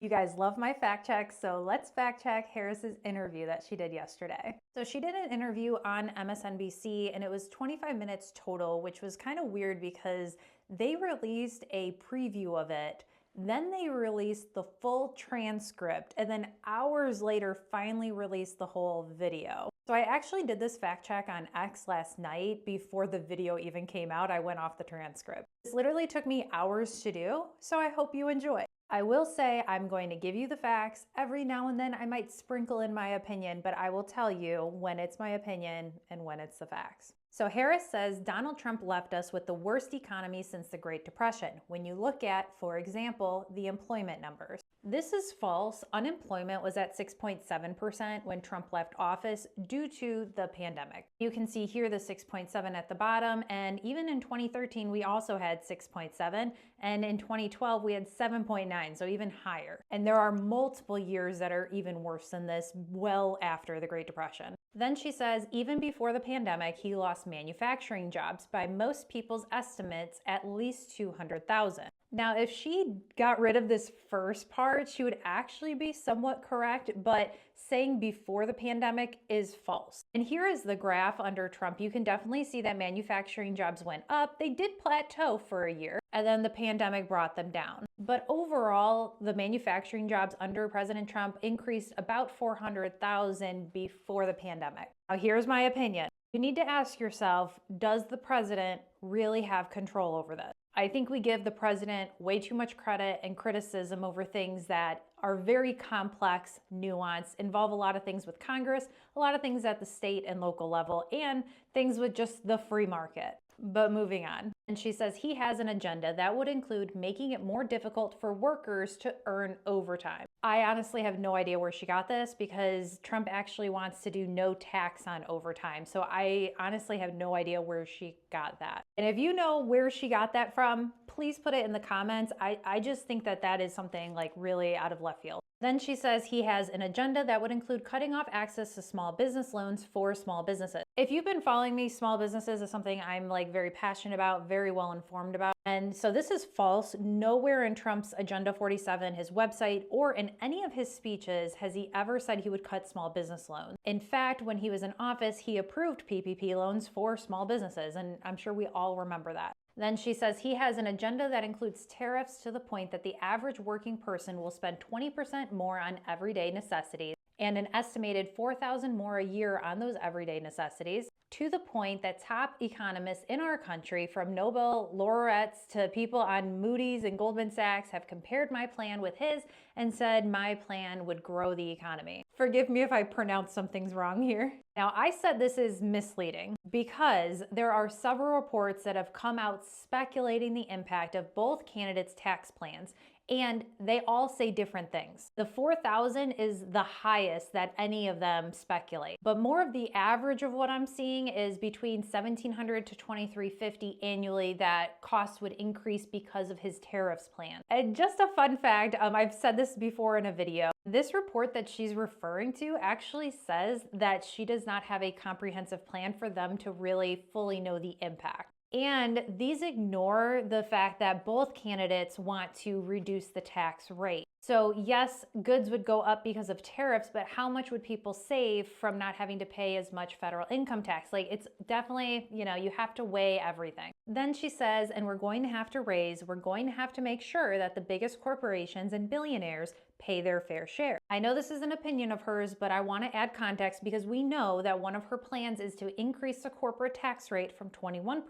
You guys love my fact checks, so let's fact check Harris's interview that she did yesterday. So she did an interview on MSNBC and it was 25 minutes total, which was kind of weird because they released a preview of it. Then they released the full transcript and then hours later finally released the whole video. So I actually did this fact check on X last night before the video even came out. I went off the transcript. This literally took me hours to do, so I hope you enjoy. I will say I'm going to give you the facts. Every now and then I might sprinkle in my opinion, but I will tell you when it's my opinion and when it's the facts. So Harris says Donald Trump left us with the worst economy since the Great Depression. When you look at, for example, the employment numbers. This is false. Unemployment was at 6.7% when Trump left office due to the pandemic. You can see here the 6.7 at the bottom, and even in 2013 we also had 6.7, and in 2012 we had 7.9, so even higher. And there are multiple years that are even worse than this, well after the Great Depression. Then she says, even before the pandemic, he lost manufacturing jobs, by most people's estimates, at least 200,000. Now, if she got rid of this first part, she would actually be somewhat correct, but saying before the pandemic is false. And here is the graph under Trump. You can definitely see that manufacturing jobs went up. They did plateau for a year, and then the pandemic brought them down. But overall, the manufacturing jobs under President Trump increased about 400,000 before the pandemic. Now, here's my opinion. You need to ask yourself, does the president really have control over this? I think we give the president way too much credit and criticism over things that are very complex, nuanced, involve a lot of things with Congress, a lot of things at the state and local level, and things with just the free market. But moving on. And she says he has an agenda that would include making it more difficult for workers to earn overtime. I honestly have no idea where she got this because Trump actually wants to do no tax on overtime. So I honestly have no idea where she got that. And if you know where she got that from, please put it in the comments. I just think that that is something like really out of left field. Then she says he has an agenda that would include cutting off access to small business loans for small businesses. If you've been following me, small businesses is something I'm like very passionate about, very well informed about. And so this is false. Nowhere in Trump's Agenda 47, his website, or in any of his speeches has he ever said he would cut small business loans. In fact, when he was in office, he approved PPP loans for small businesses, and I'm sure we all remember that. Then she says he has an agenda that includes tariffs to the point that the average working person will spend 20% more on everyday necessities and an estimated 4,000 more a year on those everyday necessities, to the point that top economists in our country, from Nobel laureates to people on Moody's and Goldman Sachs, have compared my plan with his and said my plan would grow the economy. Forgive me if I pronounce some things wrong here. Now, I said this is misleading because there are several reports that have come out speculating the impact of both candidates' tax plans, and they all say different things. The 4,000 is the highest that any of them speculate, but more of the average of what I'm seeing is between 1,700 to 2,350 annually that costs would increase because of his tariffs plan. And just a fun fact, I've said this before in a video, this report that she's referring to actually says that she does not have a comprehensive plan for them to really fully know the impact. And these ignore the fact that both candidates want to reduce the tax rate. So yes, goods would go up because of tariffs, but how much would people save from not having to pay as much federal income tax? Like, it's definitely, you have to weigh everything. Then she says, and we're going to have to make sure that the biggest corporations and billionaires pay their fair share. I know this is an opinion of hers, but I want to add context because we know that one of her plans is to increase the corporate tax rate from 21%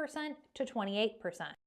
to 28%.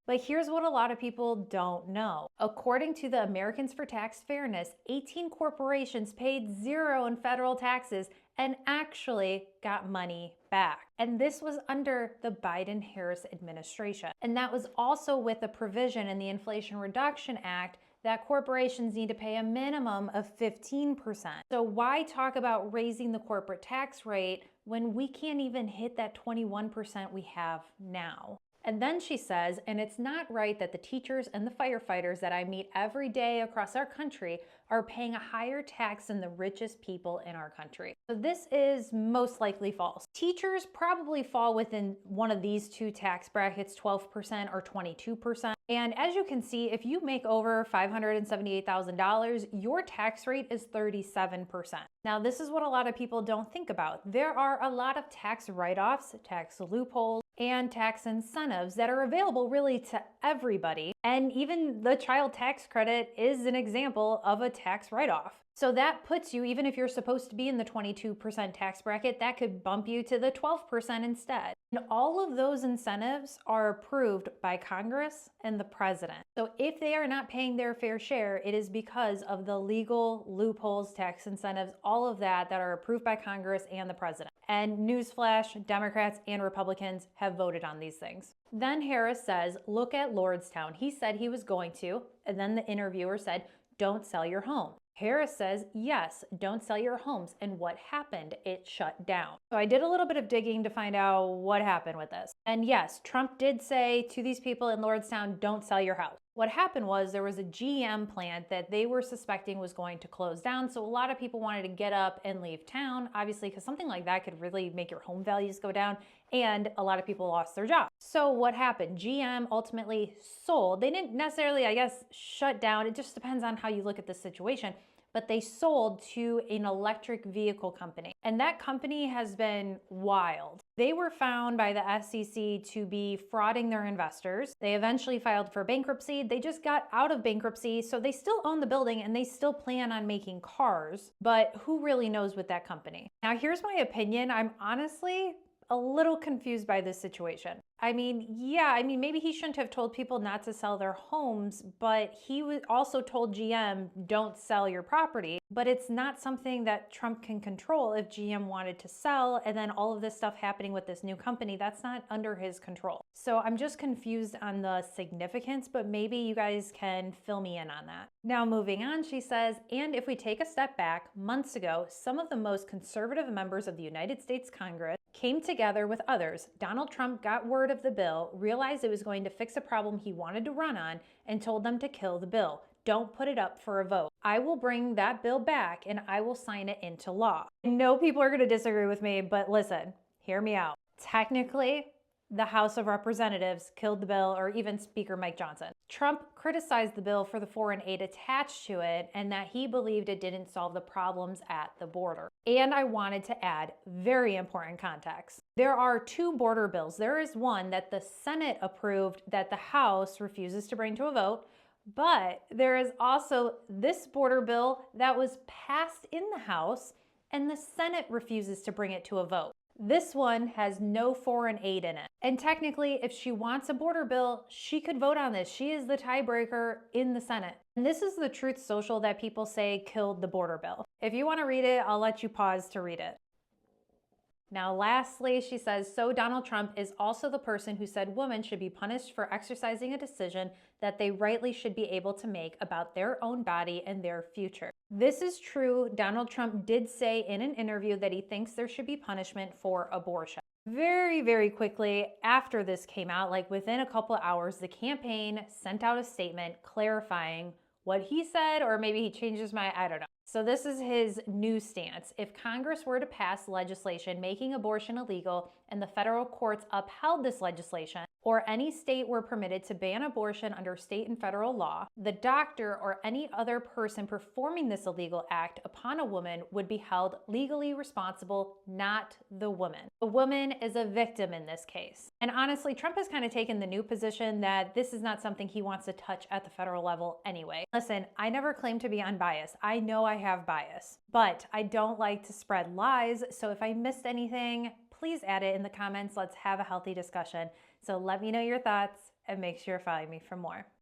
But here's what a lot of people don't know. According to the Americans for Tax Fairness, 18 corporations paid zero in federal taxes and actually got money back. And this was under the Biden-Harris administration. And that was also with a provision in the Inflation Reduction Act that corporations need to pay a minimum of 15%. So why talk about raising the corporate tax rate when we can't even hit that 21% we have now? And then she says, and it's not right that the teachers and the firefighters that I meet every day across our country are paying a higher tax than the richest people in our country. So this is most likely false. Teachers probably fall within one of these two tax brackets, 12% or 22%. And as you can see, if you make over $578,000, your tax rate is 37%. Now, this is what a lot of people don't think about. There are a lot of tax write-offs, tax loopholes, and tax incentives that are available really to everybody. And even the child tax credit is an example of a tax write-off. So that puts you, even if you're supposed to be in the 22% tax bracket, that could bump you to the 12% instead. And all of those incentives are approved by Congress and the president. So if they are not paying their fair share, it is because of the legal loopholes, tax incentives, all of that are approved by Congress and the president. And newsflash, Democrats and Republicans have voted on these things. Then Harris says, look at Lordstown. He said he was going to, and then the interviewer said, don't sell your home. Harris says, yes, don't sell your homes. And what happened? It shut down. So I did a little bit of digging to find out what happened with this. And yes, Trump did say to these people in Lordstown, don't sell your house. What happened was there was a GM plant that they were suspecting was going to close down. So a lot of people wanted to get up and leave town, obviously, because something like that could really make your home values go down. And a lot of people lost their jobs. So what happened? GM ultimately sold. They didn't necessarily, I guess, shut down. It just depends on how you look at the situation. But they sold to an electric vehicle company. And that company has been wild. They were found by the SEC to be frauding their investors. They eventually filed for bankruptcy. They just got out of bankruptcy, so they still own the building and they still plan on making cars. But who really knows with that company? Now, here's my opinion. I'm honestly a little confused by this situation. Maybe he shouldn't have told people not to sell their homes, but he also told GM, don't sell your property. But it's not something that Trump can control. If GM wanted to sell and then all of this stuff happening with this new company, that's not under his control. So I'm just confused on the significance, but maybe you guys can fill me in on that. Now, moving on, she says, and if we take a step back, months ago, some of the most conservative members of the United States Congress came together with others. Donald Trump got word of the bill, realized it was going to fix a problem he wanted to run on, and told them to kill the bill. Don't put it up for a vote. I will bring that bill back and I will sign it into law. I know people are going to disagree with me, but listen, hear me out. Technically, the House of Representatives killed the bill, or even Speaker Mike Johnson. Trump criticized the bill for the foreign aid attached to it and that he believed it didn't solve the problems at the border. And I wanted to add very important context. There are two border bills. There is one that the Senate approved that the House refuses to bring to a vote, but there is also this border bill that was passed in the House and the Senate refuses to bring it to a vote. This one has no foreign aid in it. And technically, if she wants a border bill, she could vote on this. She is the tiebreaker in the Senate. And this is the Truth Social that people say killed the border bill. If you want to read it, I'll let you pause to read it. Now, lastly, she says, so Donald Trump is also the person who said women should be punished for exercising a decision that they rightly should be able to make about their own body and their future. This is true. Donald Trump did say in an interview that he thinks there should be punishment for abortion. Very, very quickly after this came out, like within a couple of hours, the campaign sent out a statement clarifying what he said, or maybe he changed his mind, I don't know. So this is his new stance. If Congress were to pass legislation making abortion illegal and the federal courts upheld this legislation, or any state were permitted to ban abortion under state and federal law, the doctor or any other person performing this illegal act upon a woman would be held legally responsible, not the woman. The woman is a victim in this case. And honestly, Trump has kind of taken the new position that this is not something he wants to touch at the federal level anyway. Listen, I never claim to be unbiased. I know I have bias, but I don't like to spread lies. So if I missed anything, please add it in the comments. Let's have a healthy discussion. So let me know your thoughts and make sure you're following me for more.